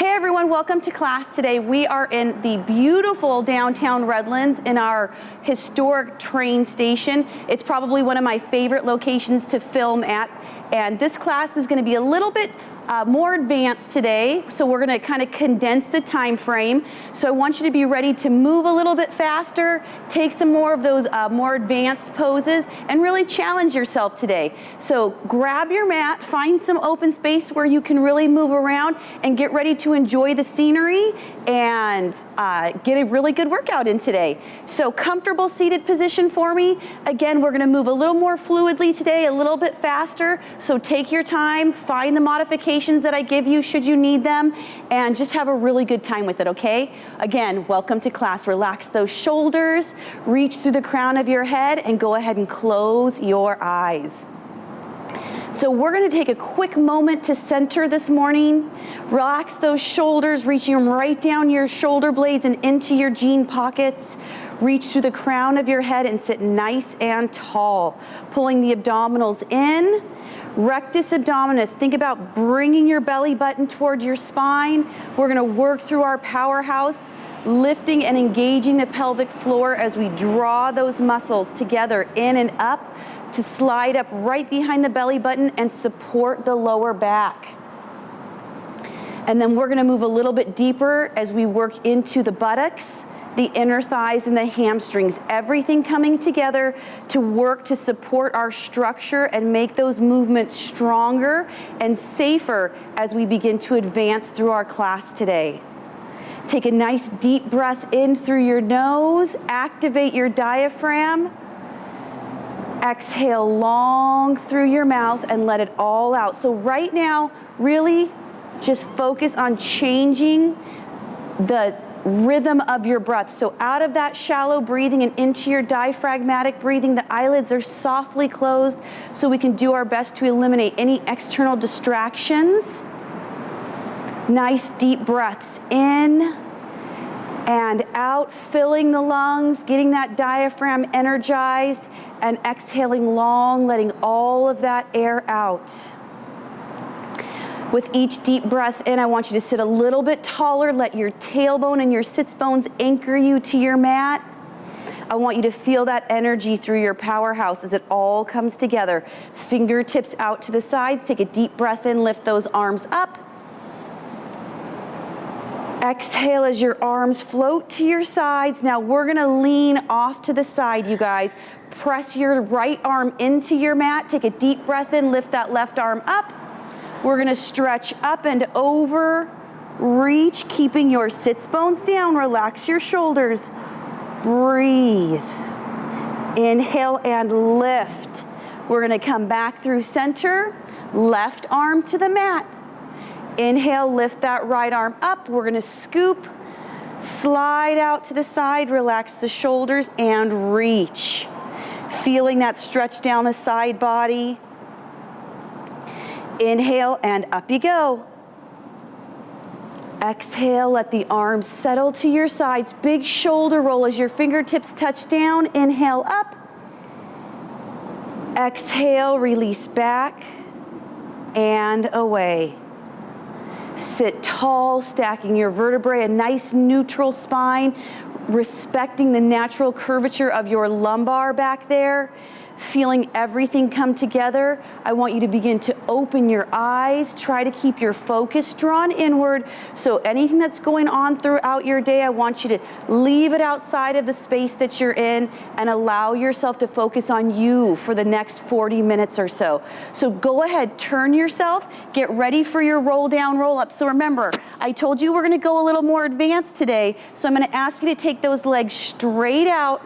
Hey everyone, welcome to class today. We are in the beautiful downtown Redlands in our historic train station. It's probably one of my favorite locations to film at, and this class is going to be a little bit more advanced today, so we're going to kind of condense the time frame. So I want you to be ready to move a little bit faster, take some more of those more advanced poses, and really challenge yourself today. So grab your mat, find some open space where you can really move around, and get ready to enjoy the scenery and get a really good workout in today. So comfortable seated position for me. Again, we're going to move a little more fluidly today, a little bit faster. So take your time, find the modifications that I give you should you need them, and just have a really good time with it, okay? Again, welcome to class. Relax those shoulders, reach through the crown of your head, and go ahead and close your eyes. So we're going to take a quick moment to center this morning. Relax those shoulders, reaching them right down your shoulder blades and into your jean pockets. Reach through the crown of your head and sit nice and tall. Pulling the abdominals in. Rectus abdominis, think about bringing your belly button toward your spine. We're going to work through our powerhouse, lifting and engaging the pelvic floor as we draw those muscles together in and up to slide up right behind the belly button and support the lower back. And then we're going to move a little bit deeper as we work into the buttocks, the inner thighs, and the hamstrings. Everything coming together to work to support our structure and make those movements stronger and safer as we begin to advance through our class today. Take a nice deep breath in through your nose. Activate your diaphragm. Exhale long through your mouth and let it all out. So right now, really just focus on changing the rhythm of your breath. So out of that shallow breathing and into your diaphragmatic breathing, the eyelids are softly closed so we can do our best to eliminate any external distractions. Nice deep breaths in and out, filling the lungs, getting that diaphragm energized, and exhaling long, letting all of that air out. With each deep breath in, I want you to sit a little bit taller. Let your tailbone and your sits bones anchor you to your mat. I want you to feel that energy through your powerhouse as it all comes together. Fingertips out to the sides. Take a deep breath in, lift those arms up. Exhale as your arms float to your sides. Now we're gonna lean off to the side, you guys. Press your right arm into your mat. Take a deep breath in, lift that left arm up. We're gonna stretch up and over, reach, keeping your sits bones down, relax your shoulders. Breathe. Inhale and lift. We're gonna come back through center, left arm to the mat. Inhale, lift that right arm up. We're gonna scoop, slide out to the side, relax the shoulders, and reach. Feeling that stretch down the side body. Inhale and up you go. Exhale, let the arms settle to your sides. Big shoulder roll as your fingertips touch down. Inhale up. Exhale, release back and away. Sit tall, stacking your vertebrae, a nice neutral spine, respecting the natural curvature of your lumbar back there. Feeling everything come together. I want you to begin to open your eyes. Try to keep your focus drawn inward. So anything that's going on throughout your day, I want you to leave it outside of the space that you're in and allow yourself to focus on you for the next 40 minutes or so. So go ahead, turn yourself, get ready for your roll down, roll up. So remember, I told you we're gonna go a little more advanced today. So I'm gonna ask you to take those legs straight out.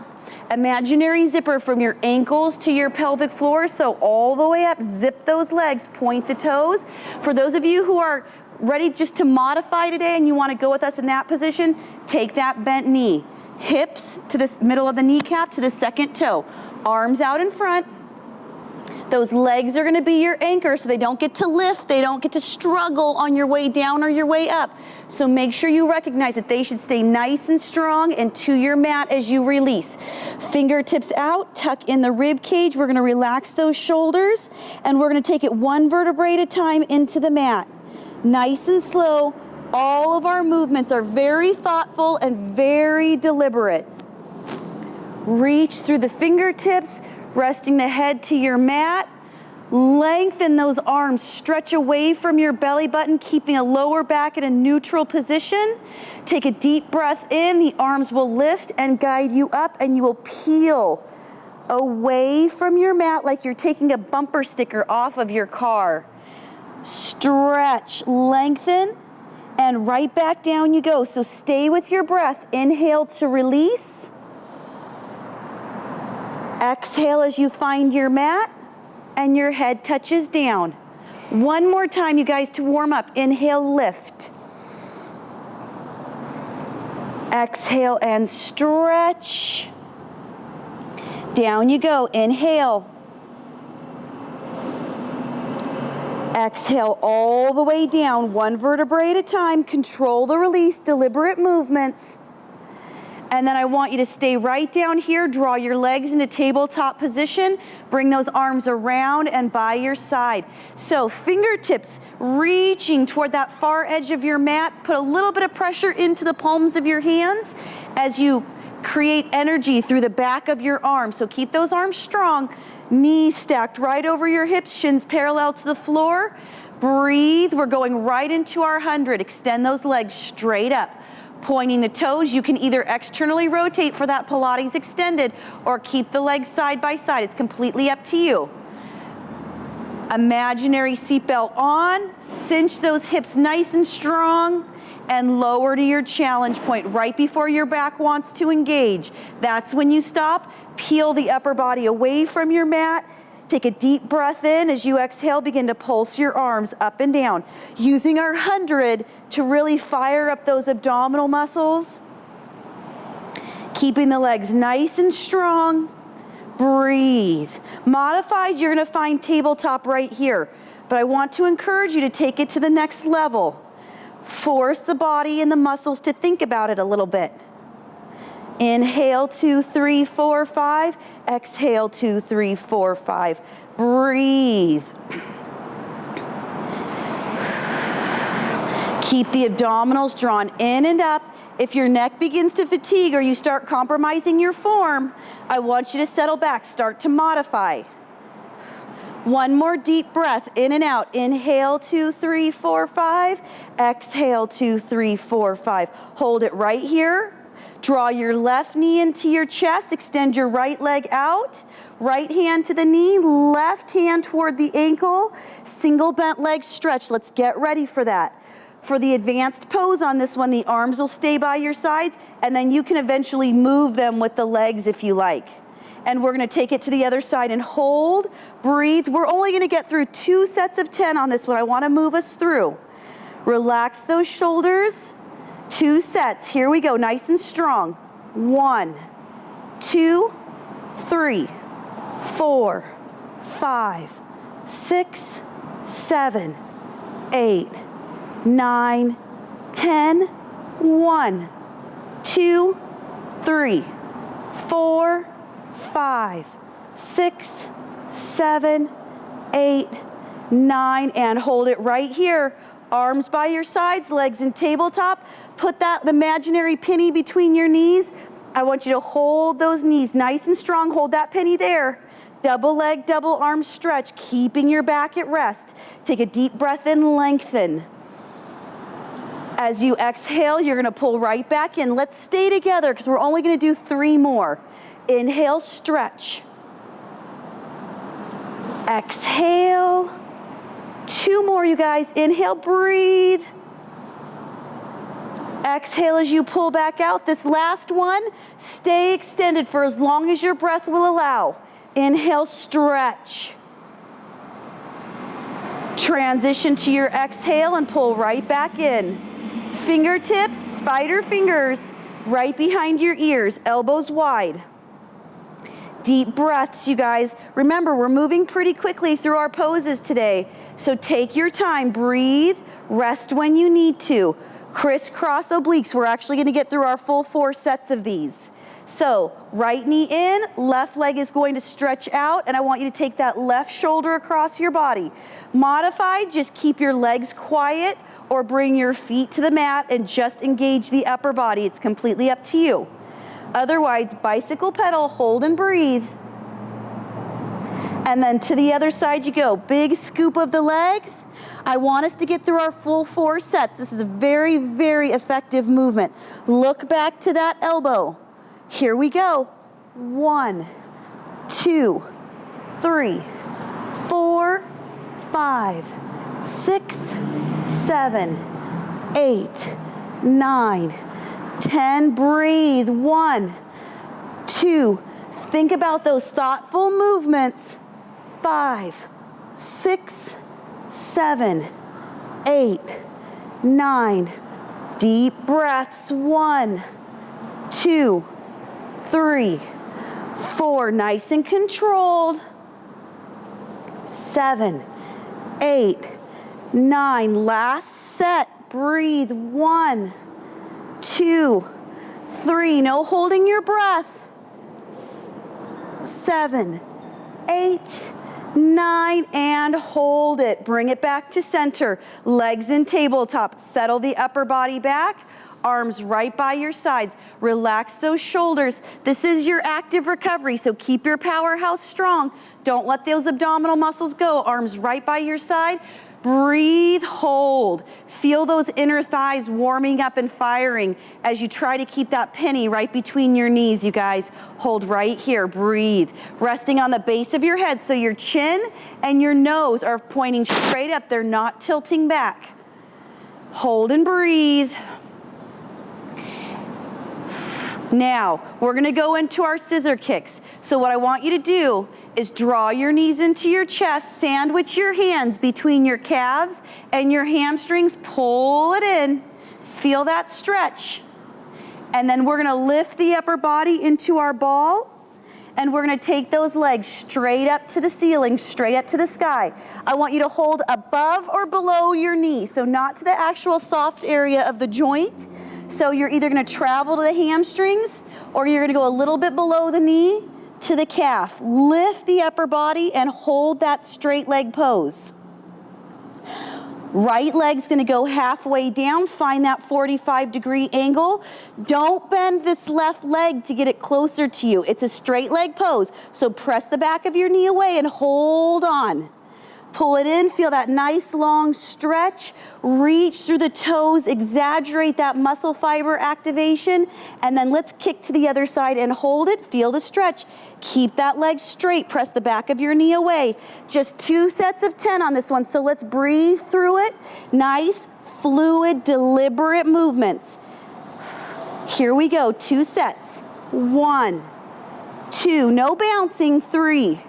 Imaginary zipper from your ankles to your pelvic floor, so all the way up, zip those legs, point the toes. For those of you who are ready just to modify today and you want to go with us in that position, take that bent knee. Hips to the middle of the kneecap to the second toe. Arms out in front. Those legs are going to be your anchor so they don't get to lift, they don't get to struggle on your way down or your way up. So make sure you recognize that they should stay nice and strong and to your mat as you release. Fingertips out, tuck in the rib cage. We're going to relax those shoulders and we're going to take it one vertebrae at a time into the mat. Nice and slow, All of our movements are very thoughtful and very deliberate. Reach through the fingertips, resting the head to your mat. Lengthen those arms, stretch away from your belly button, keeping a lower back in a neutral position. Take a deep breath in, the arms will lift and guide you up, and you will peel away from your mat like you're taking a bumper sticker off of your car. Stretch, lengthen, and right back down you go. So stay with your breath. Inhale to release. Exhale as you find your mat and your head touches down. One more time, you guys, to warm up. Inhale, lift. Exhale and stretch. Down you go. Inhale. Exhale all the way down, one vertebrae at a time. Control the release, deliberate movements. And then I want you to stay right down here. Draw your legs into tabletop position. Bring those arms around and by your side. So fingertips reaching toward that far edge of your mat. Put a little bit of pressure into the palms of your hands as you create energy through the back of your arms. So keep those arms strong. Knees stacked right over your hips, shins parallel to the floor. Breathe. We're going right into our 100. Extend those legs straight up. Pointing the toes, you can either externally rotate for that Pilates extended or keep the legs side by side. It's completely up to you. Imaginary seatbelt on. Cinch those hips nice and strong and lower to your challenge point right before your back wants to engage. That's when you stop. Peel the upper body away from your mat. Take a deep breath in. As you exhale, begin to pulse your arms up and down, using our 100 to really fire up those abdominal muscles. Keeping the legs nice and strong. Breathe. Modified, you're gonna find tabletop right here, but I want to encourage you to take it to the next level. Force the body and the muscles to think about it a little bit. Inhale, 2, 3, 4, 5. Exhale, 2, 3, 4, 5. Breathe. Keep the abdominals drawn in and up. If your neck begins to fatigue or you start compromising your form, I want you to settle back, start to modify. One more deep breath in and out. Inhale, 2, 3, 4, 5. Exhale, 2, 3, 4, 5. Hold it right here. Draw your left knee into your chest. Extend your right leg out. Right hand to the knee, left hand toward the ankle. Single bent leg stretch. Let's get ready for that. For the advanced pose on this one, the arms will stay by your sides, and then you can eventually move them with the legs if you like. And we're gonna take it to the other side and hold, breathe. We're only gonna get through 2 sets of 10 on this one. I wanna move us through. Relax those shoulders. 2 sets, here we go, nice and strong. 1, 2, 3, 4, 5, 6, 7, 8, 9, 10. 1, 2, 3, 4, 5, 6, 7, 8, 9, and hold it right here. Arms by your sides, legs in tabletop. Put that imaginary penny between your knees. I want you to hold those knees nice and strong. Hold that penny there. Double leg, double arm stretch, keeping your back at rest. Take a deep breath in, lengthen. As you exhale, you're gonna pull right back in. Let's stay together because we're only gonna do 3 more. Inhale, stretch. Exhale. 2 more, you guys. Inhale, breathe. Exhale as you pull back out. This last one, stay extended for as long as your breath will allow. Inhale, stretch. Transition to your exhale and pull right back in. Fingertips, spider fingers, right behind your ears, elbows wide. Deep breaths, you guys. Remember, we're moving pretty quickly through our poses today, so take your time, breathe, rest when you need to. Crisscross obliques, we're actually gonna get through our full 4 sets of these. So, right knee in, left leg is going to stretch out, and I want you to take that left shoulder across your body. Modified, just keep your legs quiet or bring your feet to the mat and just engage the upper body. It's completely up to you. Otherwise, bicycle pedal, hold and breathe. And then to the other side you go. Big scoop of the legs. I want us to get through our full 4 sets. This is a very, very effective movement. Look back to that elbow. Here we go. 1, 2, 3, 4, 5, 6, 7, 8, 9, 10. Breathe. 1, 2. Think about those thoughtful movements. 5, 6, 7, 8, 9. Deep breaths. 1, 2, 3, 4. Nice and controlled. 7, 8, 9. Last set. Breathe. 1, 2, 3. No holding your breath. 7, 8, 9, and hold it. Bring it back to center. Legs in tabletop. Settle the upper body back. Arms right by your sides. Relax those shoulders. This is your active recovery, so keep your powerhouse strong. Don't let those abdominal muscles go. Arms right by your side. Breathe, hold. Feel those inner thighs warming up and firing as you try to keep that penny right between your knees, you guys. Hold right here, breathe. Resting on the base of your head so your chin and your nose are pointing straight up. They're not tilting back. Hold and breathe. Now, we're gonna go into our scissor kicks. So what I want you to do is draw your knees into your chest, sandwich your hands between your calves and your hamstrings, pull it in, feel that stretch. And then we're gonna lift the upper body into our ball, and we're gonna take those legs straight up to the ceiling, straight up to the sky. I want you to hold above or below your knee, so not to the actual soft area of the joint. So you're either gonna travel to the hamstrings or you're gonna go a little bit below the knee to the calf. Lift the upper body and hold that straight leg pose. Right leg's gonna go halfway down, find that 45-degree angle. Don't bend this left leg to get it closer to you. It's a straight leg pose, so press the back of your knee away and hold on. Pull it in, feel that nice long stretch. Reach through the toes, exaggerate that muscle fiber activation, and then let's kick to the other side and hold it. Feel the stretch. Keep that leg straight, press the back of your knee away. Just 2 sets of 10 on this one, so let's breathe through it. Nice, fluid, deliberate movements. Here we go, 2 sets. 1, 2, no bouncing. 3,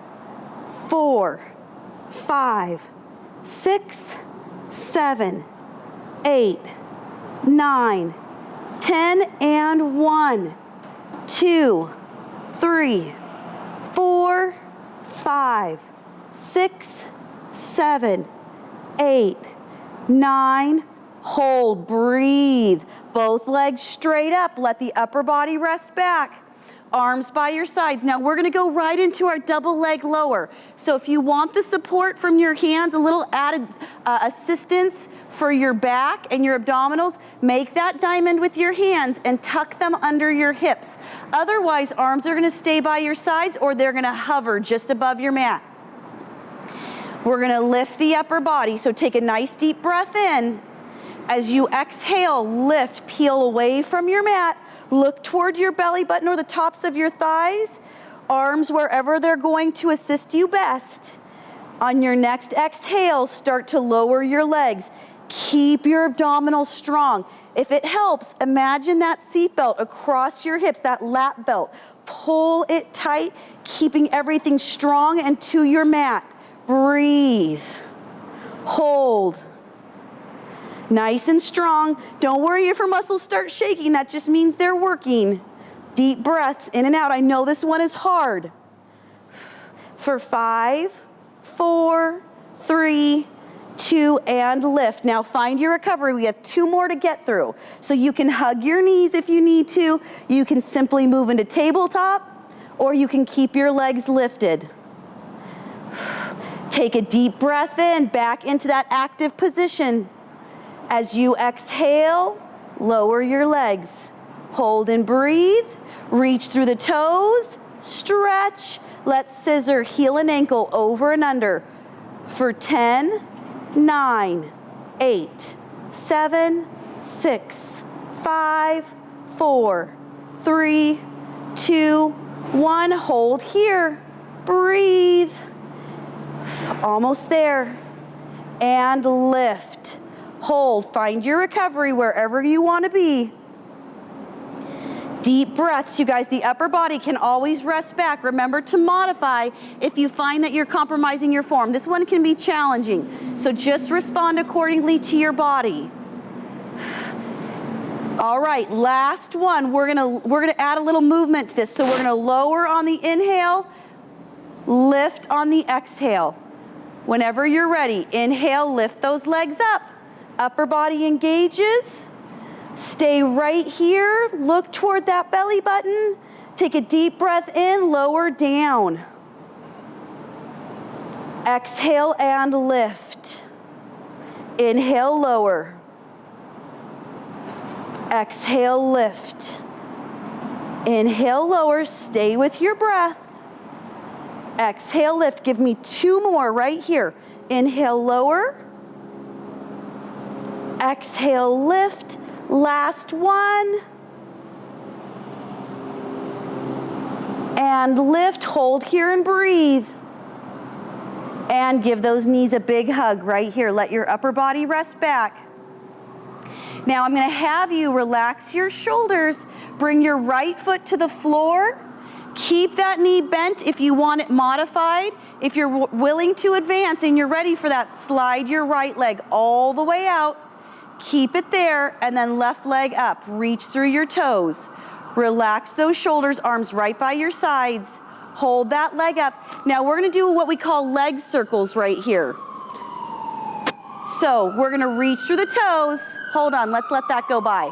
4, 5, 6, 7, 8, 9, 10, and 1, 2, 3, 4, 5, 6, 7, 8, 9, hold, breathe. Both legs straight up, let the upper body rest back. Arms by your sides. Now we're gonna go right into our double leg lower. So if you want the support from your hands, a little added assistance for your back and your abdominals, make that diamond with your hands and tuck them under your hips. Otherwise, arms are gonna stay by your sides or they're gonna hover just above your mat. We're gonna lift the upper body, so take a nice deep breath in. As you exhale, lift, peel away from your mat. Look toward your belly button or the tops of your thighs. Arms wherever they're going to assist you best. On your next exhale, start to lower your legs. Keep your abdominals strong. If it helps, imagine that seatbelt across your hips, that lap belt. Pull it tight, keeping everything strong and to your mat. Breathe. Hold. Nice and strong. Don't worry if your muscles start shaking. That just means they're working. Deep breaths in and out. I know this one is hard. For 5, 4, 3, 2, and lift. Now find your recovery. We have 2 more to get through. So you can hug your knees if you need to. You can simply move into tabletop, or you can keep your legs lifted. Take a deep breath in, back into that active position. As you exhale, lower your legs. Hold and breathe. Reach through the toes, stretch. Let's scissor heel and ankle over and under for 10, 9, 8, 7, 6, 5, 4, 3, 2, 1. Hold here. Breathe. Almost there. And lift. Hold. Find your recovery wherever you want to be. Deep breaths, you guys. The upper body can always rest back. Remember to modify if you find that you're compromising your form. This one can be challenging, so just respond accordingly to your body. All right, last one. We're gonna add a little movement to this. So we're gonna lower on the inhale, lift on the exhale. Whenever you're ready, inhale, lift those legs up. Upper body engages. Stay right here, look toward that belly button. Take a deep breath in, lower down. Exhale and lift. Inhale, lower. Exhale, lift. Inhale, lower, stay with your breath. Exhale, lift. Give me 2 more right here. Inhale, lower. Exhale, lift. Last one. And lift, hold here and breathe. And give those knees a big hug right here. Let your upper body rest back. Now I'm gonna have you relax your shoulders. Bring your right foot to the floor. Keep that knee bent if you want it modified. If you're willing to advance and you're ready for that, slide your right leg all the way out. Keep it there, and then left leg up. Reach through your toes. Relax those shoulders, arms right by your sides. Hold that leg up. Now we're gonna do what we call leg circles right here. So we're gonna reach through the toes. Hold on, let's let that go by.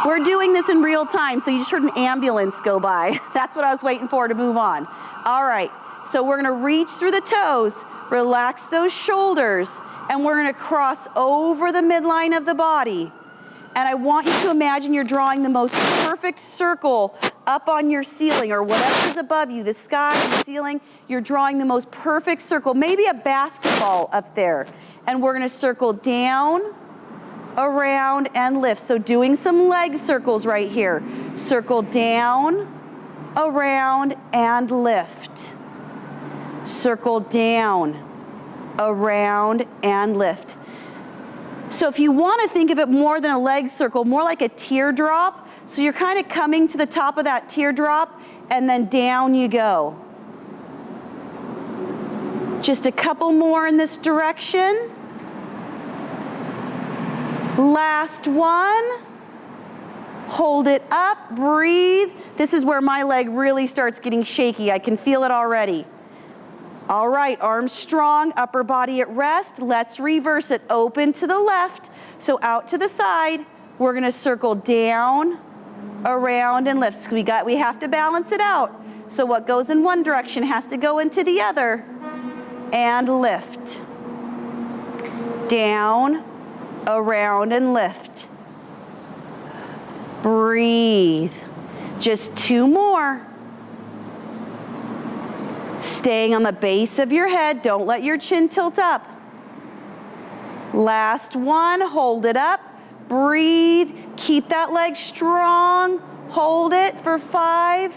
We're doing this in real time, so you just heard an ambulance go by. That's what I was waiting for to move on. All right, so we're gonna reach through the toes. Relax those shoulders, and we're gonna cross over the midline of the body. And I want you to imagine you're drawing the most perfect circle up on your ceiling or whatever's above you, the sky, the ceiling. You're drawing the most perfect circle, maybe a basketball up there. And we're gonna circle down, around, and lift. So doing some leg circles right here. Circle down, around, and lift. Circle down, around, and lift. So if you want to think of it more than a leg circle, more like a teardrop, so you're kind of coming to the top of that teardrop and then down you go. Just a couple more in this direction. Last one. Hold it up, breathe. This is where my leg really starts getting shaky. I can feel it already. All right, arms strong, upper body at rest. Let's reverse it. Open to the left, so out to the side. We're gonna circle down, around, and lift. So we have to balance it out. So what goes in one direction has to go into the other. And lift. Down, around, and lift. Breathe. Just 2 more. Staying on the base of your head, don't let your chin tilt up. Last one, hold it up, breathe, keep that leg strong, hold it for 5,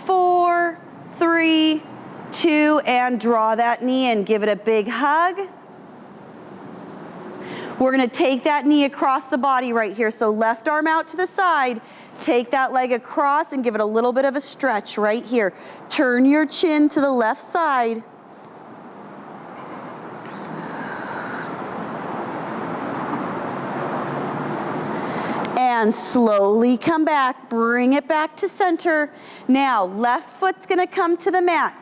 4, 3, 2, and draw that knee in. Give it a big hug. We're gonna take that knee across the body right here. So left arm out to the side, take that leg across and give it a little bit of a stretch right here. Turn your chin to the left side. And slowly come back, bring it back to center. Now, left foot's gonna come to the mat.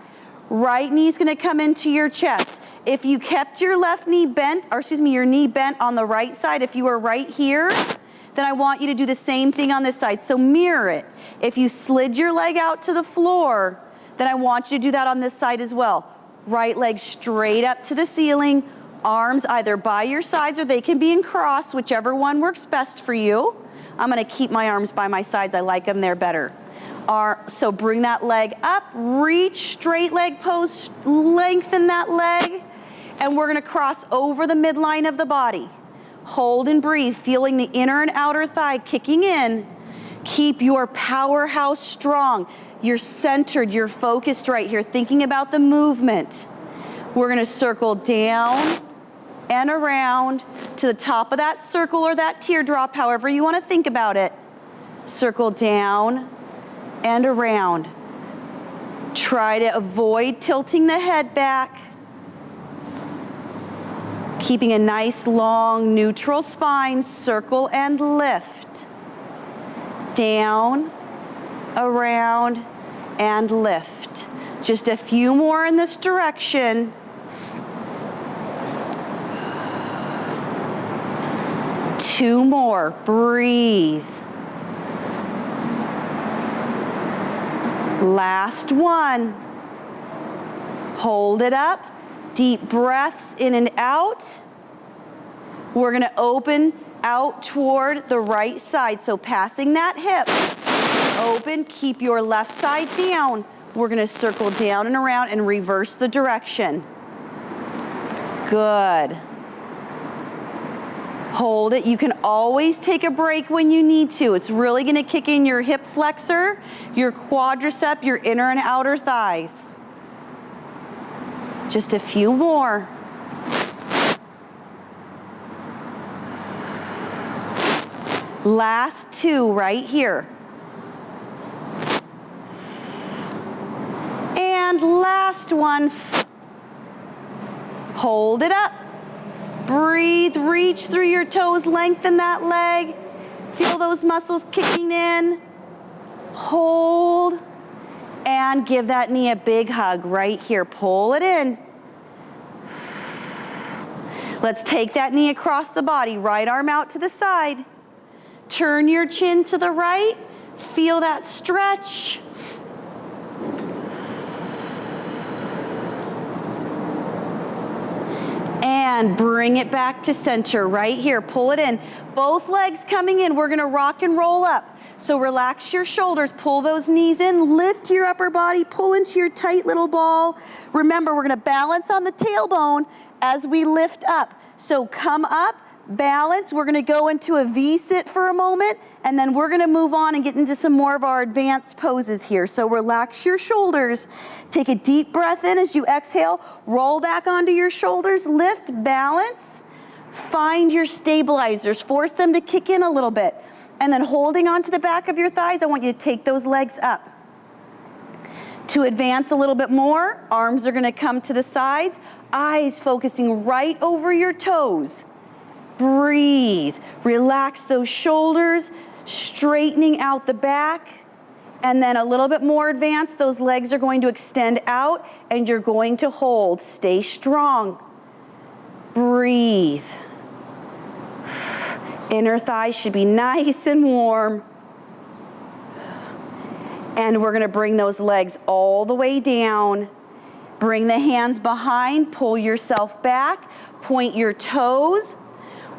Right knee's gonna come into your chest. If you kept your left knee bent, or excuse me, your knee bent on the right side, if you were right here, then I want you to do the same thing on this side. So mirror it. If you slid your leg out to the floor, then I want you to do that on this side as well. Right leg straight up to the ceiling. Arms either by your sides or they can be in cross, whichever one works best for you. I'm gonna keep my arms by my sides. I like them there better. So bring that leg up, reach, straight leg pose, lengthen that leg, and we're gonna cross over the midline of the body. Hold and breathe, feeling the inner and outer thigh kicking in. Keep your powerhouse strong. You're centered, you're focused right here, thinking about the movement. We're gonna circle down and around to the top of that circle or that teardrop, however you wanna think about it. Circle down and around. Try to avoid tilting the head back. Keeping a nice long neutral spine, circle and lift. Down, around, and lift. Just a few more in this direction. Two more, breathe. Last one. Hold it up. Deep breaths in and out. We're gonna open out toward the right side. So passing that hip, open, keep your left side down. We're gonna circle down and around and reverse the direction. Good. Hold it. You can always take a break when you need to. It's really gonna kick in your hip flexor, your quadricep, your inner and outer thighs. Just a few more. Last two right here. And last one. Hold it up. Breathe, reach through your toes, lengthen that leg. Feel those muscles kicking in. Hold, and give that knee a big hug right here. Pull it in. Let's take that knee across the body, right arm out to the side. Turn your chin to the right. Feel that stretch. And bring it back to center right here. Pull it in. Both legs coming in. We're gonna rock and roll up. So relax your shoulders, pull those knees in, lift your upper body, pull into your tight little ball. Remember, we're gonna balance on the tailbone as we lift up. So come up, balance. We're gonna go into a V-sit for a moment, and then we're gonna move on and get into some more of our advanced poses here. So relax your shoulders. Take a deep breath in as you exhale. Roll back onto your shoulders, lift, balance. Find your stabilizers. Force them to kick in a little bit. And then holding onto the back of your thighs, I want you to take those legs up. To advance a little bit more, arms are gonna come to the sides, eyes focusing right over your toes. Breathe, relax those shoulders, straightening out the back, and then a little bit more advanced, those legs are going to extend out and you're going to hold. Stay strong. Breathe. Inner thighs should be nice and warm. And we're gonna bring those legs all the way down. Bring the hands behind, pull yourself back, point your toes.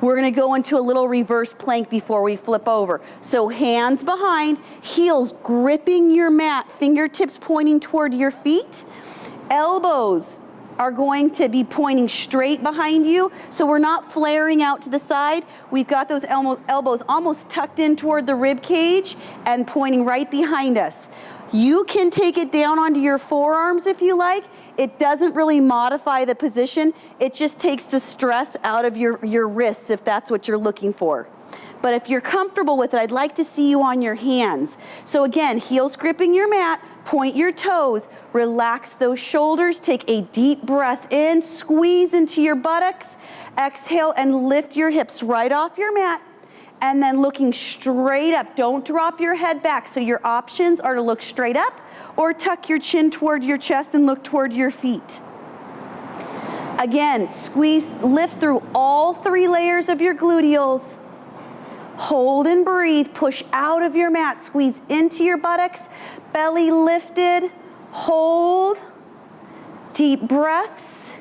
We're gonna go into a little reverse plank before we flip over. So hands behind, heels gripping your mat, fingertips pointing toward your feet. Elbows are going to be pointing straight behind you, so we're not flaring out to the side. We've got those elbows almost tucked in toward the rib cage and pointing right behind us. You can take it down onto your forearms if you like. It doesn't really modify the position. It just takes the stress out of your wrists if that's what you're looking for. But if you're comfortable with it, I'd like to see you on your hands. So again, heels gripping your mat, point your toes, relax those shoulders, take a deep breath in, squeeze into your buttocks, exhale and lift your hips right off your mat, and then looking straight up. Don't drop your head back. So your options are to look straight up or tuck your chin toward your chest and look toward your feet. Again, squeeze, lift through all three layers of your gluteals. Hold and breathe, push out of your mat, squeeze into your buttocks, belly lifted, hold, Deep breaths.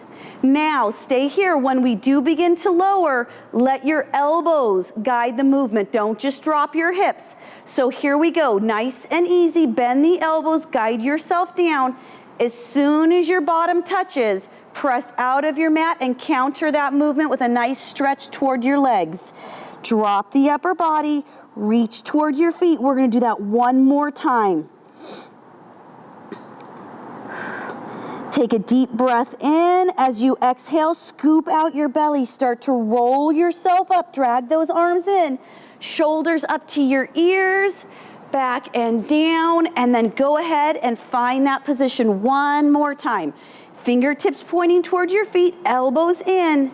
Now, stay here. When we do begin to lower, let your elbows guide the movement. Don't just drop your hips. So here we go, nice and easy. Bend the elbows, guide yourself down. As soon as your bottom touches, press out of your mat and counter that movement with a nice stretch toward your legs. Drop the upper body, reach toward your feet. We're gonna do that one more time. Take a deep breath in. As you exhale, scoop out your belly. Start to roll yourself up. Drag those arms in. Shoulders up to your ears, back and down, and then go ahead and find that position one more time. Fingertips pointing toward your feet, elbows in,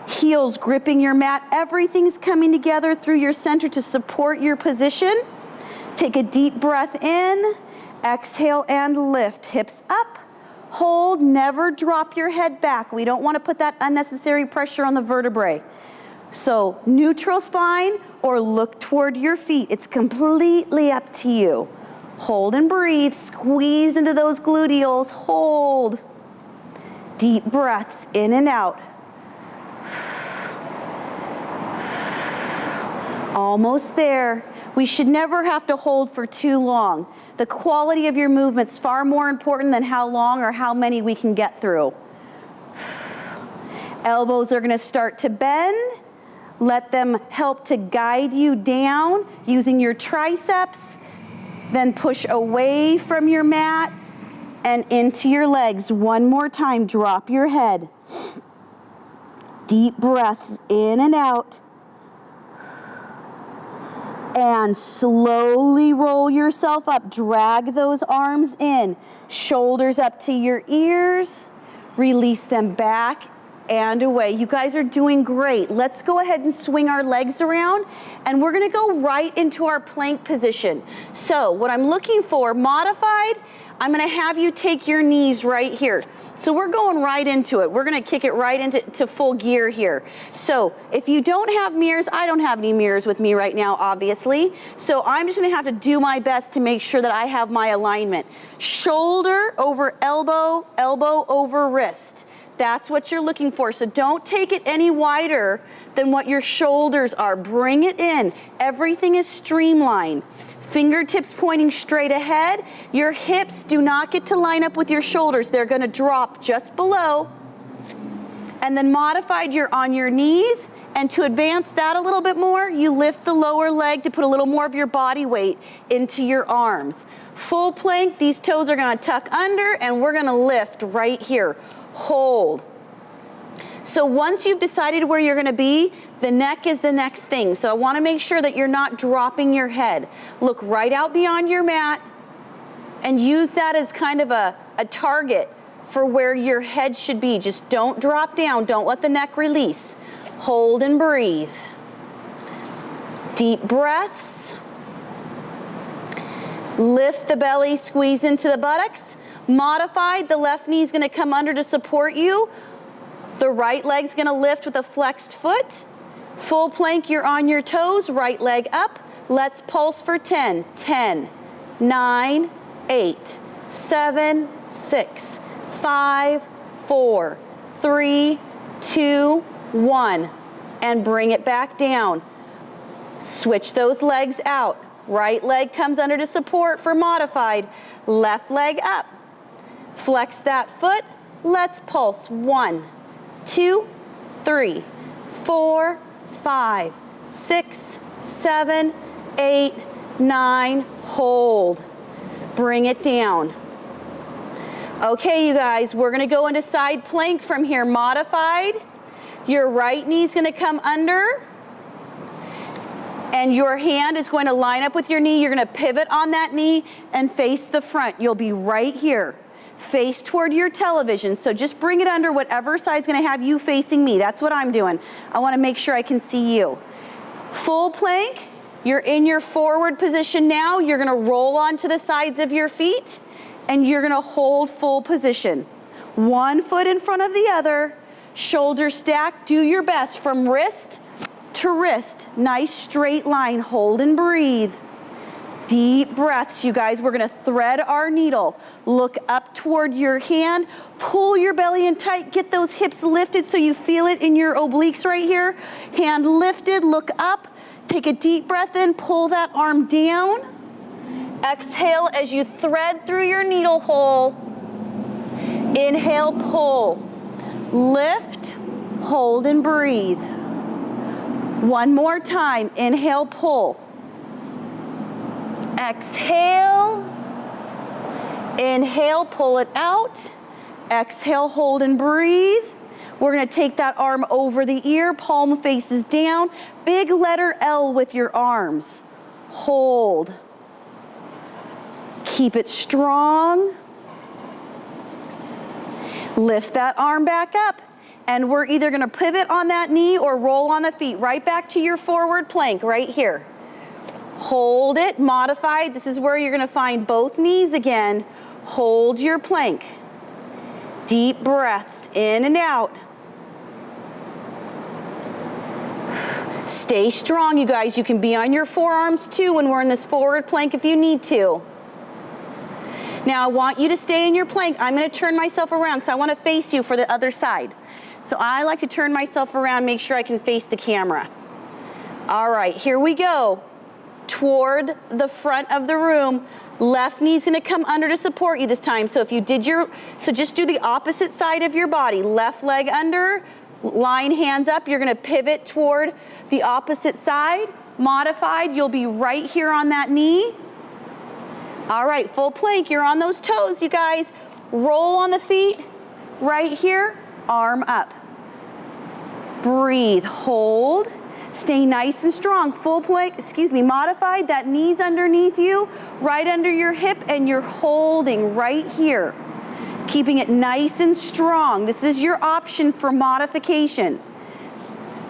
heels gripping your mat. Everything's coming together through your center to support your position. Take a deep breath in, exhale and lift. Hips up. Hold, never drop your head back. We don't want to put that unnecessary pressure on the vertebrae. So neutral spine or look toward your feet. It's completely up to you. Hold and breathe. Squeeze into those gluteals. Hold. Deep breaths in and out. Almost there. We should never have to hold for too long. The quality of your movement's far more important than how long or how many we can get through. Elbows are gonna start to bend. Let them help to guide you down using your triceps. Then push away from your mat and into your legs. One more time, drop your head. Deep breaths in and out. And slowly roll yourself up. Drag those arms in. Shoulders up to your ears. Release them back and away. You guys are doing great. Let's go ahead and swing our legs around, and we're gonna go right into our plank position. So what I'm looking for, modified, I'm gonna have you take your knees right here. So we're going right into it. We're gonna kick it right into full gear here. So if you don't have mirrors, I don't have any mirrors with me right now, obviously. So I'm just gonna have to do my best to make sure that I have my alignment. Shoulder over elbow, elbow over wrist. That's what you're looking for. So don't take it any wider than what your shoulders are. Bring it in. Everything is streamlined. Fingertips pointing straight ahead. Your hips do not get to line up with your shoulders. They're gonna drop just below. And then modified, you're on your knees. And to advance that a little bit more, you lift the lower leg to put a little more of your body weight into your arms. Full plank, these toes are gonna tuck under and we're gonna lift right here. Hold. So once you've decided where you're gonna be, the neck is the next thing. So I wanna make sure that you're not dropping your head. Look right out beyond your mat and use that as kind of a target for where your head should be. Just don't drop down, don't let the neck release. Hold and breathe. Deep breaths. Lift the belly, squeeze into the buttocks. Modified, the left knee is gonna come under to support you. The right leg's gonna lift with a flexed foot. Full plank, you're on your toes, right leg up. Let's pulse for 10. 10, 9, 8, 7, 6, 5, 4, 3, 2, 1. And bring it back down. Switch those legs out. Right leg comes under to support for modified. Left leg up. Flex that foot. Let's pulse. 1, 2, 3, 4, 5, 6, 7, 8, 9. Hold. Bring it down. Okay, you guys, we're gonna go into side plank from here. Modified. Your right knee's gonna come under. And your hand is going to line up with your knee. You're gonna pivot on that knee and face the front. You'll be right here. Face toward your television. So just bring it under whatever side's gonna have you facing me. That's what I'm doing. I wanna make sure I can see you. Full plank, you're in your forward position now. You're gonna roll onto the sides of your feet and you're gonna hold full position. One foot in front of the other, shoulders stacked. Do your best from wrist to wrist. Nice straight line. Hold and breathe. Deep breaths, you guys. We're gonna thread our needle. Look up toward your hand, pull your belly in tight, get those hips lifted so you feel it in your obliques right here. Hand lifted, look up, take a deep breath in, pull that arm down. Exhale as you thread through your needle hole. Inhale, pull. Lift, hold, and breathe. One more time, inhale, pull. Exhale, inhale, pull it out. Exhale, hold and breathe. We're gonna take that arm over the ear, palm faces down. Big letter L with your arms. Hold. Keep it strong. Lift that arm back up. And we're either gonna pivot on that knee or roll on the feet, right back to your forward plank, right here. Hold it, modified. This is where you're gonna find both knees again. Hold your plank. Deep breaths in and out. Stay strong, you guys. You can be on your forearms too when we're in this forward plank if you need to. Now I want you to stay in your plank. I'm gonna turn myself around because I wanna face you for the other side. So I like to turn myself around, make sure I can face the camera. All right, here we go. Toward the front of the room. Left knee's gonna come under to support you this time. So if you did so just do the opposite side of your body. Left leg under, line hands up. You're gonna pivot toward the opposite side. Modified, you'll be right here on that knee. All right, full plank, you're on those toes, you guys. Roll on the feet, right here, arm up. Breathe, hold. Stay nice and strong. Full plank, modified. That knee's underneath you, right under your hip, and you're holding right here. Keeping it nice and strong. This is your option for modification.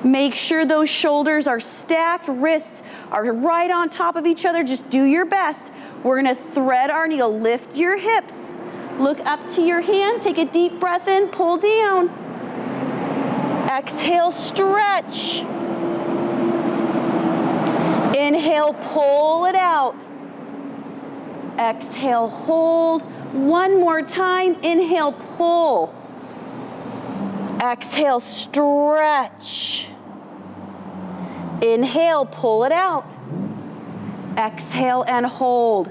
Make sure those shoulders are stacked, wrists are right on top of each other. Just do your best. We're gonna thread our needle. Lift your hips. Look up to your hand. Take a deep breath in, pull down. Exhale, stretch. Inhale, pull it out. Exhale, hold. One more time. Inhale, pull. Exhale, stretch. Inhale, pull it out. Exhale and hold.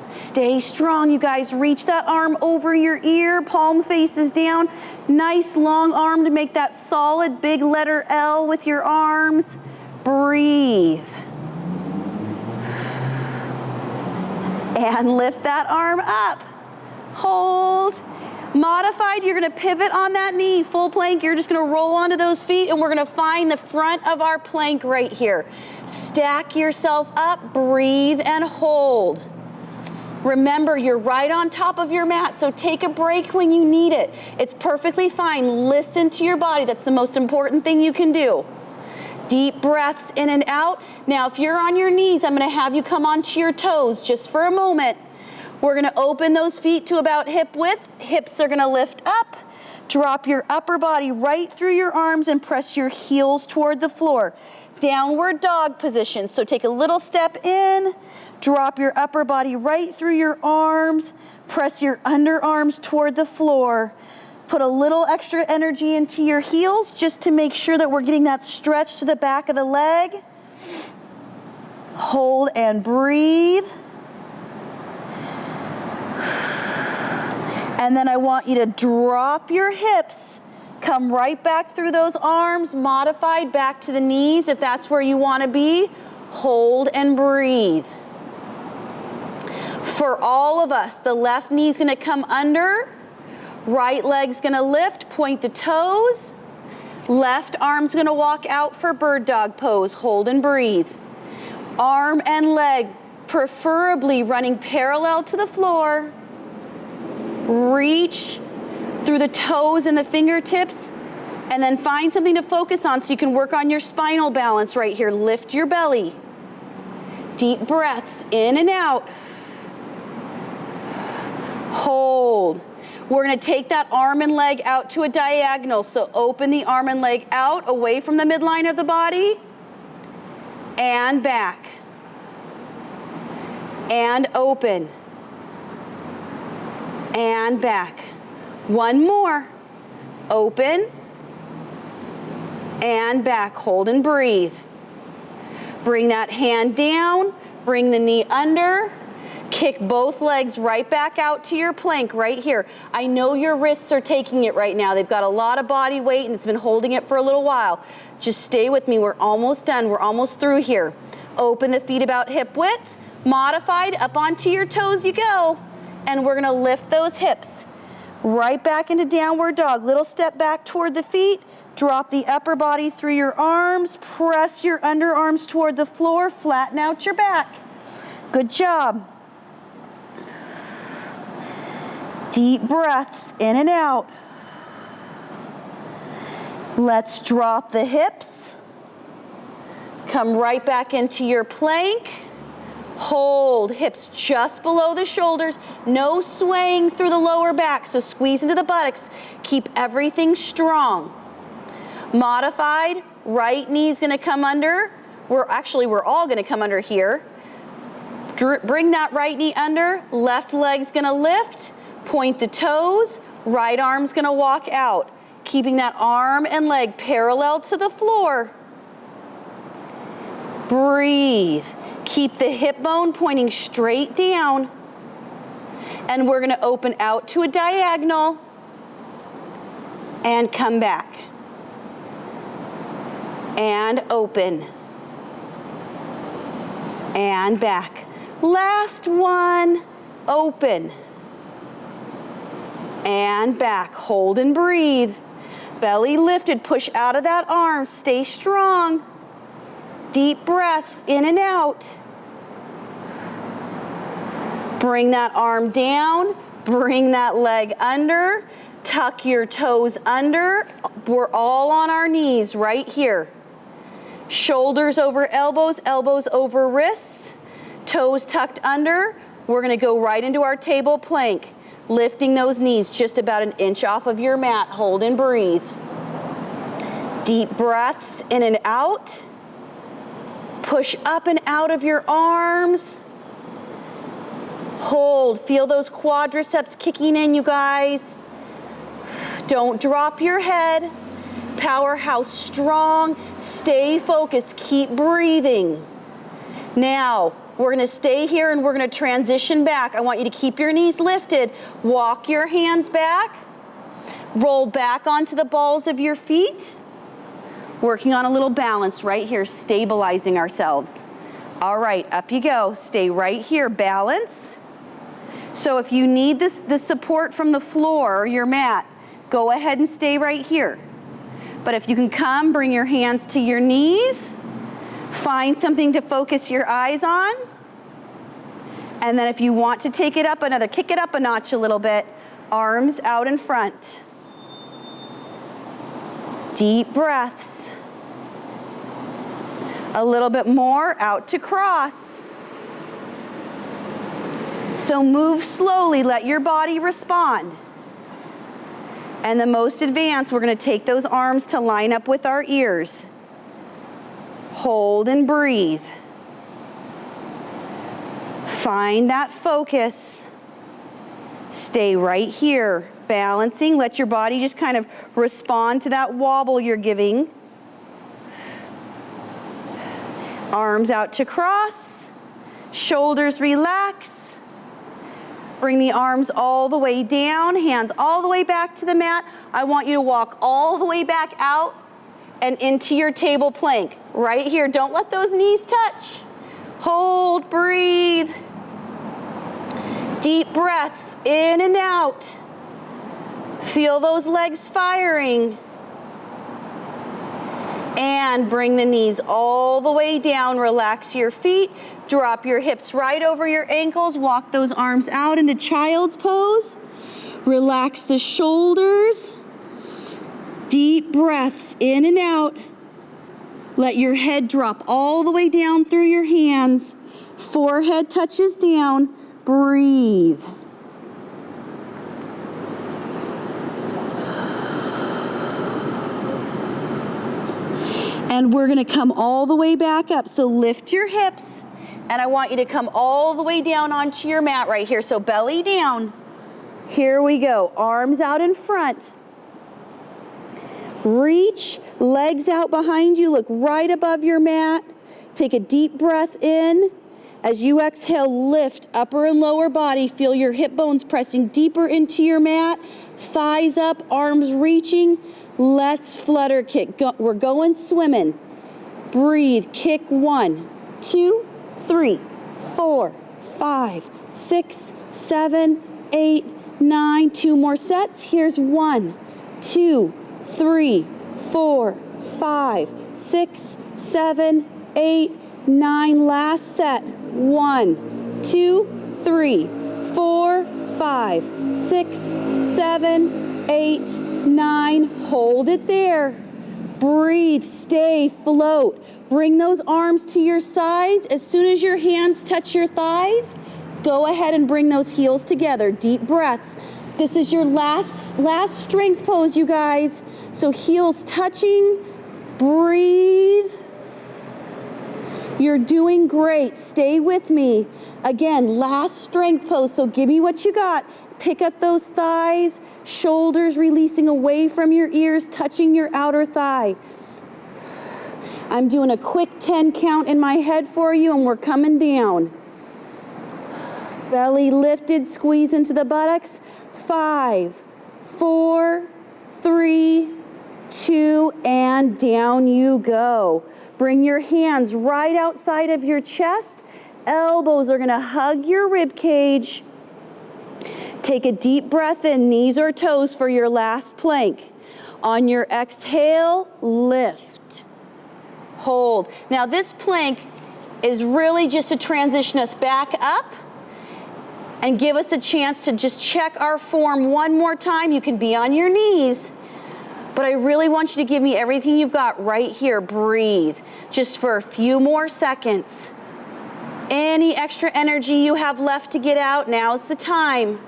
Stay strong, you guys. Reach that arm over your ear, palm faces down. Nice long arm to make that solid big letter L with your arms. Breathe. And lift that arm up. Hold. Modified, you're gonna pivot on that knee. Full plank, you're just gonna roll onto those feet and we're gonna find the front of our plank right here. Stack yourself up, breathe and hold. Remember, you're right on top of your mat, so take a break when you need it. It's perfectly fine. Listen to your body. That's the most important thing you can do. Deep breaths in and out. Now, if you're on your knees, I'm gonna have you come onto your toes just for a moment. We're gonna open those feet to about hip width. Hips are gonna lift up. Drop your upper body right through your arms and press your heels toward the floor. Downward dog position. So take a little step in, drop your upper body right through your arms, press your underarms toward the floor. Put a little extra energy into your heels just to make sure that we're getting that stretch to the back of the leg. Hold and breathe. And then I want you to drop your hips, come right back through those arms, modified back to the knees if that's where you want to be. Hold and breathe. For all of us, the left knee's going to come under. Right leg's gonna lift, point the toes. Left arm's gonna walk out for bird dog pose. Hold and breathe. Arm and leg, preferably running parallel to the floor. Reach through the toes and the fingertips, and then find something to focus on so you can work on your spinal balance right here. Lift your belly. Deep breaths in and out. Hold. We're gonna take that arm and leg out to a diagonal. So open the arm and leg out, away from the midline of the body, and back. and open, and back. One more. Open, and back. Hold and breathe. Bring that hand down, bring the knee under, kick both legs right back out to your plank right here. I know your wrists are taking it right now. They've got a lot of body weight and it's been holding it for a little while. Just stay with me. We're almost done. We're almost through here. Open the feet about hip width. Modified, up onto your toes you go. And we're gonna lift those hips right back into downward dog. Little step back toward the feet. Drop the upper body through your arms. Press your underarms toward the floor. Flatten out your back. Good job. Deep breaths in and out. Let's drop the hips. Come right back into your plank. Hold, hips just below the shoulders. No swaying through the lower back, so squeeze into the buttocks. Keep everything strong. Modified, right knee's gonna come under. We're all gonna come under here. Bring that right knee under, left leg's gonna lift, point the toes, right arm's gonna walk out. Keeping that arm and leg parallel to the floor. Breathe. Keep the hip bone pointing straight down. And we're gonna open out to a diagonal and come back. And open. And back. Last one, open. And back, hold and breathe. Belly lifted, push out of that arm, stay strong. Deep breaths in and out. Bring that arm down, bring that leg under, tuck your toes under. We're all on our knees right here. Shoulders over elbows, elbows over wrists, toes tucked under. We're gonna go right into our table plank, lifting those knees just about an inch off of your mat. Hold and breathe. Deep breaths in and out. Push up and out of your arms. Hold, feel those quadriceps kicking in, you guys. Don't drop your head. Powerhouse strong, stay focused, keep breathing. Now, we're gonna stay here and we're gonna transition back. I want you to keep your knees lifted. Walk your hands back. Roll back onto the balls of your feet. Working on a little balance right here, stabilizing ourselves. All right, up you go. Stay right here, balance. So if you need the support from the floor or your mat, go ahead and stay right here. But if you can come, bring your hands to your knees. Find something to focus your eyes on. And then if you want to take it up another, kick it up a notch a little bit, arms out in front. Deep breaths. A little bit more, out to cross. So move slowly, let your body respond. And the most advanced, we're going to take those arms to line up with our ears. Hold and breathe. Find that focus. Stay right here, balancing. Let your body just kind of respond to that wobble you're giving. Arms out to cross. Shoulders relax. Bring the arms all the way down, hands all the way back to the mat. I want you to walk all the way back out and into your table plank. Right here, don't let those knees touch. Hold, breathe. Deep breaths in and out. Feel those legs firing. And bring the knees all the way down, relax your feet. Drop your hips right over your ankles. Walk those arms out into child's pose. Relax the shoulders. Deep breaths in and out. Let your head drop all the way down through your hands. Forehead touches down. Breathe. And we're gonna come all the way back up. So lift your hips. And I want you to come all the way down onto your mat right here. So belly down. Here we go. Arms out in front. Reach, legs out behind you. Look right above your mat. Take a deep breath in. As you exhale, lift upper and lower body. Feel your hip bones pressing deeper into your mat. Thighs up, arms reaching. Let's flutter kick. We're going swimming. Breathe. Kick 1, 2, 3, 4, 5, 6, 7, 8, 9. 2 more sets. Here's 1, 2, 3, 4, 5, 6, 7, 8, 9. Last set. 1, 2, 3, 4, 5, 6, 7, 8, 9. Hold it there. Breathe, stay, float. Bring those arms to your sides. As soon as your hands touch your thighs, go ahead and bring those heels together. Deep breaths. This is your last strength pose, you guys. So heels touching. Breathe. You're doing great. Stay with me. Again, last strength pose. So give me what you got. Pick up those thighs, shoulders releasing away from your ears, touching your outer thigh. I'm doing a quick 10 count in my head for you, and we're coming down. Belly lifted, squeeze into the buttocks. 5, 4, 3, 2, and down you go. Bring your hands right outside of your chest. Elbows are gonna hug your rib cage. Take a deep breath in, knees or toes for your last plank. On your exhale, lift. Hold. Now this plank is really just to transition us back up and give us a chance to just check our form one more time. You can be on your knees, but I really want you to give me everything you've got right here. Breathe just for a few more seconds. Any extra energy you have left to get out, now's the time.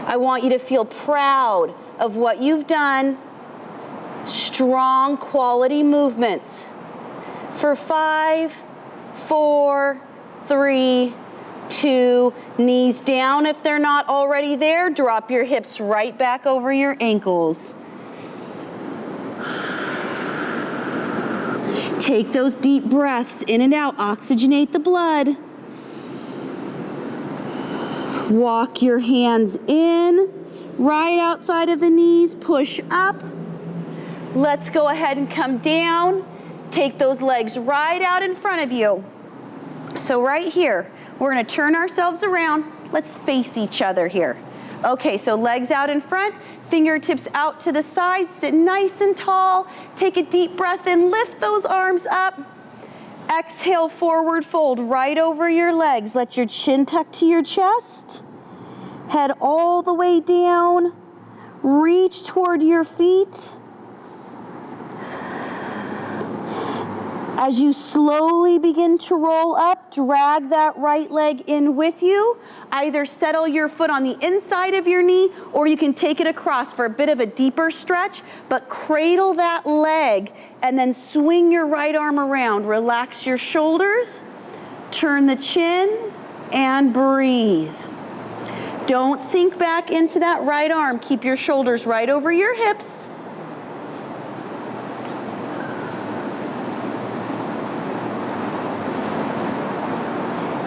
I want you to feel proud of what you've done. Strong quality movements. For 5, 4, 3, 2, knees down if they're not already there. Drop your hips right back over your ankles. Take those deep breaths in and out. Oxygenate the blood. Walk your hands in, right outside of the knees. Push up. Let's go ahead and come down. Take those legs right out in front of you. So right here, we're gonna turn ourselves around. Let's face each other here. Okay, so legs out in front, fingertips out to the side, sit nice and tall. Take a deep breath in, lift those arms up. Exhale, forward fold right over your legs. Let your chin tuck to your chest. Head all the way down. Reach toward your feet. As you slowly begin to roll up, drag that right leg in with you. Either settle your foot on the inside of your knee, or you can take it across for a bit of a deeper stretch, but cradle that leg and then swing your right arm around. Relax your shoulders, turn the chin, and breathe. Don't sink back into that right arm. Keep your shoulders right over your hips.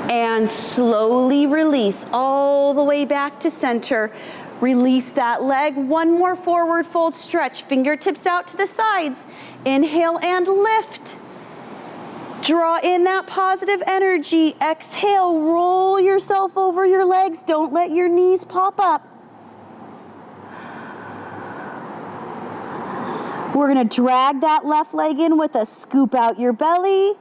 And slowly release all the way back to center. Release that leg. One more forward fold stretch. Fingertips out to the sides. Inhale and lift. Draw in that positive energy. Exhale, roll yourself over your legs. Don't let your knees pop up. We're gonna drag that left leg in with us. Scoop out your belly.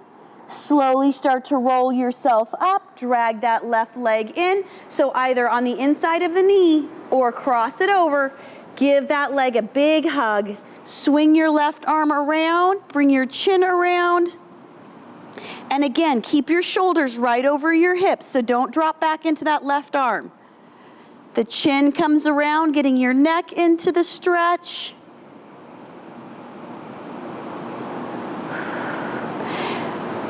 Slowly start to roll yourself up. Drag that left leg in. So either on the inside of the knee or cross it over. Give that leg a big hug. Swing your left arm around. Bring your chin around. And again, keep your shoulders right over your hips, so don't drop back into that left arm. The chin comes around, getting your neck into the stretch.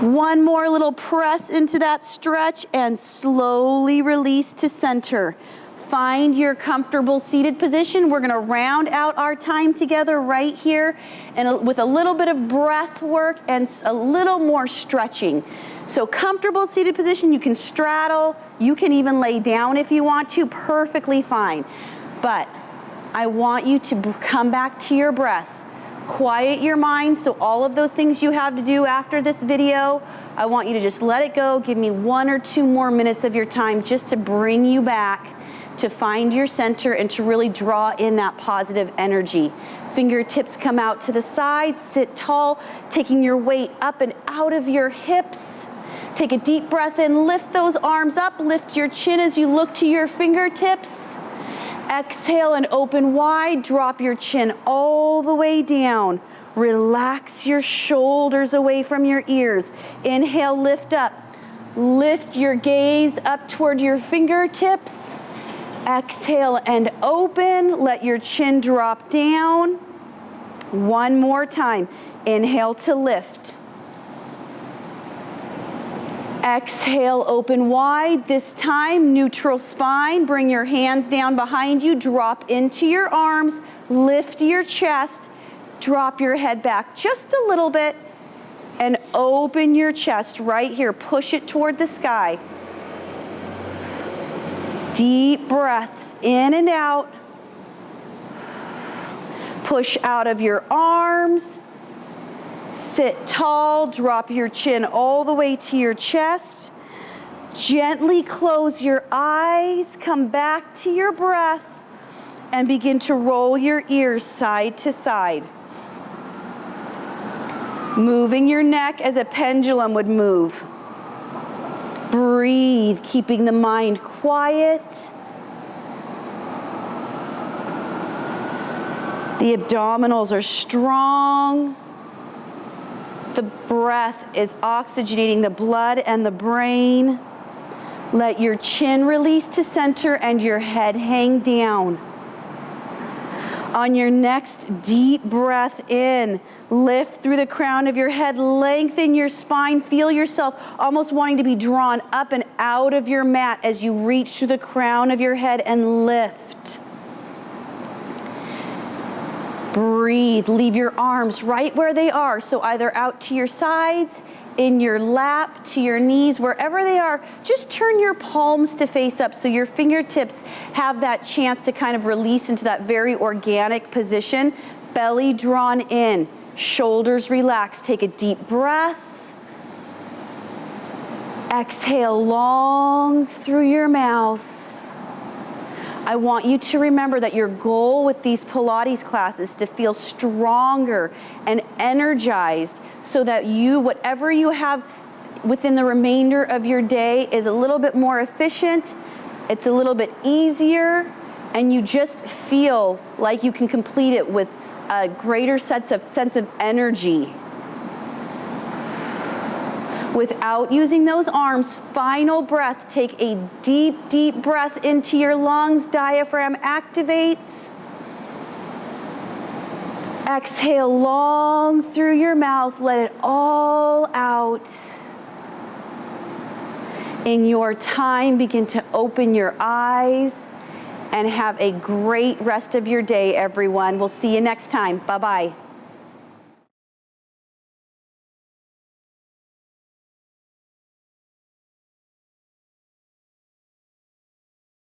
One more little press into that stretch and slowly release to center. Find your comfortable seated position. We're gonna round out our time together right here and with a little bit of breath work and a little more stretching. So comfortable seated position, you can straddle, you can even lay down if you want to, perfectly fine. But I want you to come back to your breath. Quiet your mind, so all of those things you have to do after this video, I want you to just let it go. Give me 1 or 2 more minutes of your time just to bring you back to find your center and to really draw in that positive energy. Fingertips come out to the side, sit tall, taking your weight up and out of your hips. Take a deep breath in, lift those arms up, lift your chin as you look to your fingertips. Exhale and open wide, drop your chin all the way down. Relax your shoulders away from your ears. Inhale, lift up. Lift your gaze up toward your fingertips. Exhale and open, let your chin drop down. One more time, inhale to lift. Exhale, open wide. This time, neutral spine. Bring your hands down behind you. Drop into your arms. Lift your chest. Drop your head back just a little bit. And open your chest right here. Push it toward the sky. Deep breaths in and out. Push out of your arms. Sit tall, drop your chin all the way to your chest. Gently close your eyes, come back to your breath, and begin to roll your ears side to side. Moving your neck as a pendulum would move. Breathe, keeping the mind quiet. The abdominals are strong. The breath is oxygenating the blood and the brain. Let your chin release to center and your head hang down. On your next deep breath in, lift through the crown of your head, lengthen your spine, feel yourself almost wanting to be drawn up and out of your mat as you reach through the crown of your head and lift. Breathe, leave your arms right where they are, so either out to your sides, in your lap, to your knees, wherever they are. Just turn your palms to face up so your fingertips have that chance to kind of release into that very organic position. Belly drawn in, shoulders relaxed. Take a deep breath. Exhale long through your mouth. I want you to remember that your goal with these Pilates classes is to feel stronger and energized so that you, whatever you have within the remainder of your day, is a little bit more efficient, it's a little bit easier, and you just feel like you can complete it with a greater sense of energy. Without using those arms, final breath, take a deep, deep breath into your lungs, diaphragm activates. Exhale long through your mouth, let it all out. In your time, begin to open your eyes and have a great rest of your day, everyone. We'll see you next time. Bye-bye.